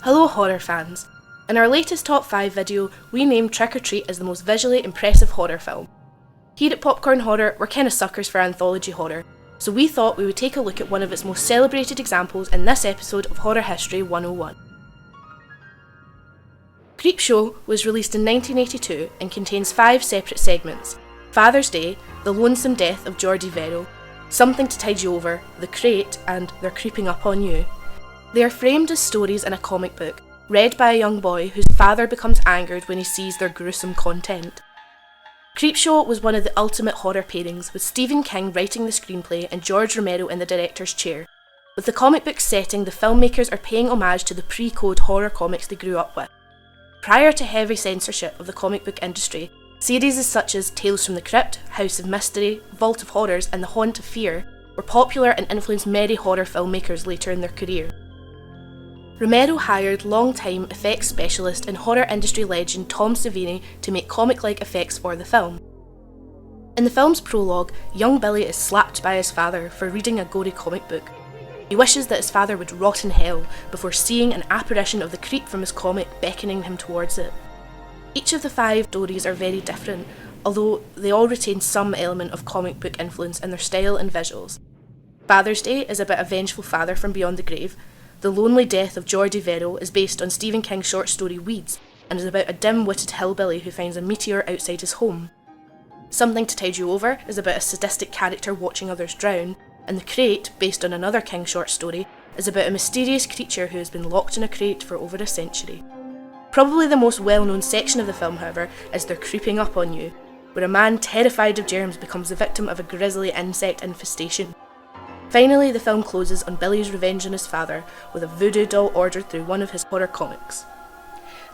Hello horror fans! In our latest Top 5 video, we named Trick or Treat as the most visually impressive horror film. Here at Popcorn Horror, we're kinda suckers for anthology horror, so we thought we would take a look at one of its most celebrated examples in this episode of Horror History 101. Creepshow was released in 1982 and contains 5 separate segments: Father's Day, The Lonesome Death of Jordy Verrill, Something to Tide You Over, The Crate, and They're Creeping Up on You. They are framed as stories in a comic book, read by a young boy whose father becomes angered when he sees their gruesome content. Creepshow was one of the ultimate horror pairings, with Stephen King writing the screenplay and George Romero in the director's chair. With the comic book setting, the filmmakers are paying homage to the pre-code horror comics they grew up with. Prior to heavy censorship of the comic book industry, series such as Tales from the Crypt, House of Mystery, Vault of Horrors and The Haunt of Fear were popular and influenced many horror filmmakers later in their career. Romero hired long-time effects specialist and horror industry legend Tom Savini to make comic-like effects for the film. In the film's prologue, young Billy is slapped by his father for reading a gory comic book. He wishes that his father would rot in hell before seeing an apparition of the creep from his comic beckoning him towards it. Each of the 5 stories are very different, although they all retain some element of comic book influence in their style and visuals. Father's Day is about a vengeful father from beyond the grave. The Lonely Death of Jordy Verrill is based on Stephen King's short story Weeds, and is about a dim-witted hillbilly who finds a meteor outside his home. Something to Tide You Over is about a sadistic character watching others drown, and The Crate, based on another King short story, is about a mysterious creature who has been locked in a crate for over a century. Probably the most well-known section of the film, however, is They're Creeping Up on You, where a man terrified of germs becomes the victim of a grisly insect infestation. Finally, the film closes on Billy's revenge on his father with a voodoo doll ordered through one of his horror comics.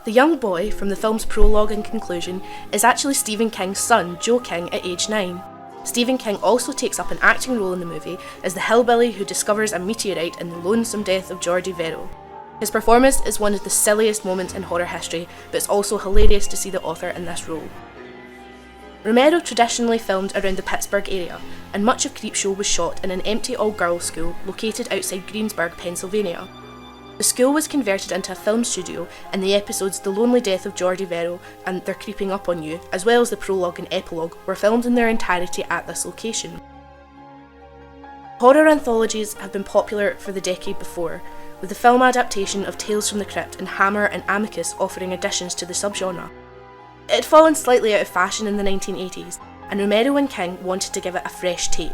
The young boy from the film's prologue and conclusion is actually Stephen King's son, Joe King, at age 9. Stephen King also takes up an acting role in the movie as the hillbilly who discovers a meteorite in The Lonesome Death of Jordy Verrill. His performance is one of the silliest moments in horror history, but it's also hilarious to see the author in this role. Romero traditionally filmed around the Pittsburgh area, and much of Creepshow was shot in an empty all-girls school located outside Greensburg, Pennsylvania. The school was converted into a film studio, and the episodes The Lonely Death of Jordy Verrill and They're Creeping Up on You, as well as the prologue and epilogue, were filmed in their entirety at this location. Horror anthologies have been popular for the decade before, with the film adaptation of Tales from the Crypt and Hammer and Amicus offering additions to the subgenre. It had fallen slightly out of fashion in the 1980s, and Romero and King wanted to give it a fresh take.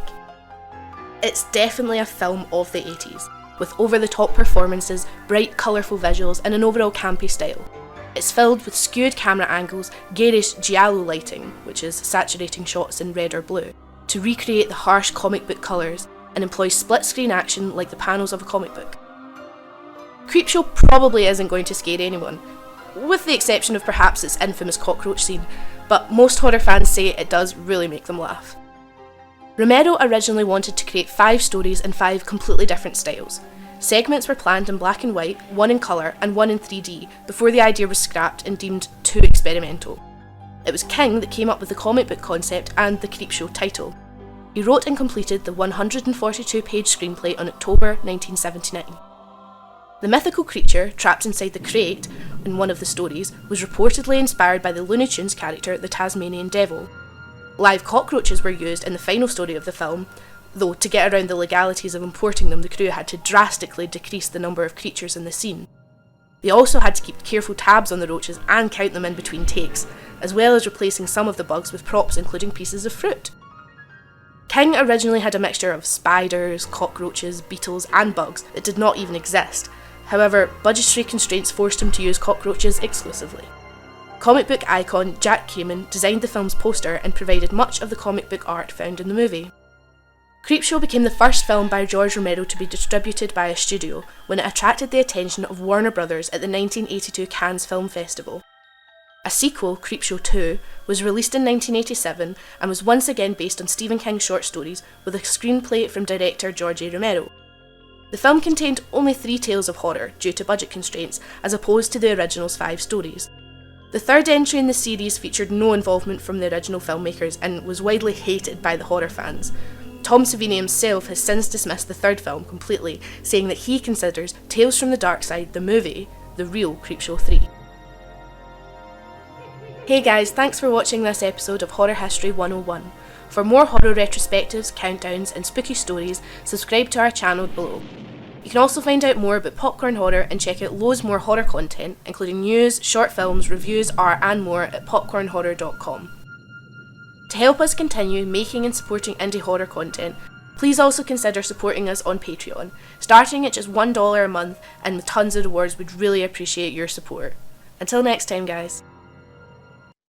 It's definitely a film of the 80s, with over-the-top performances, bright colourful visuals and an overall campy style. It's filled with skewed camera angles, garish giallo lighting, which is saturating shots in red or blue, to recreate the harsh comic book colours, and employs split-screen action like the panels of a comic book. Creepshow probably isn't going to scare anyone, with the exception of perhaps its infamous cockroach scene, but most horror fans say it does really make them laugh. Romero originally wanted to create 5 stories in 5 completely different styles. Segments were planned in black and white, 1 in colour and 1 in 3D, before the idea was scrapped and deemed too experimental. It was King that came up with the comic book concept and the Creepshow title. He wrote and completed the 142-page screenplay on October 1979. The mythical creature, trapped inside the crate in one of the stories, was reportedly inspired by the Looney Tunes character the Tasmanian Devil. Live cockroaches were used in the final story of the film, though to get around the legalities of importing them, the crew had to drastically decrease the number of creatures in the scene. They also had to keep careful tabs on the roaches and count them in between takes, as well as replacing some of the bugs with props including pieces of fruit. King originally had a mixture of spiders, cockroaches, beetles and bugs that did not even exist. However, budgetary constraints forced him to use cockroaches exclusively. Comic book icon Jack Kamen designed the film's poster and provided much of the comic book art found in the movie. Creepshow became the first film by George Romero to be distributed by a studio when it attracted the attention of Warner Brothers at the 1982 Cannes Film Festival. A sequel, Creepshow 2, was released in 1987 and was once again based on Stephen King's short stories with a screenplay from director Jordy Romero. The film contained only 3 tales of horror due to budget constraints, as opposed to the original's 5 stories. The third entry in the series featured no involvement from the original filmmakers and was widely hated by the horror fans. Tom Savini himself has since dismissed the third film completely, saying that he considers Tales from the Dark Side, the movie, the real Creepshow 3. Hey guys, thanks for watching this episode of Horror History 101. For more horror retrospectives, countdowns and spooky stories, subscribe to our channel below. You can also find out more about popcorn horror and check out loads more horror content, including news, short films, reviews, art and more at popcornhorror.com. To help us continue making and supporting indie horror content, please also consider supporting us on Patreon. Starting at just $1 a month and with tons of rewards, we'd really appreciate your support. Until next time guys.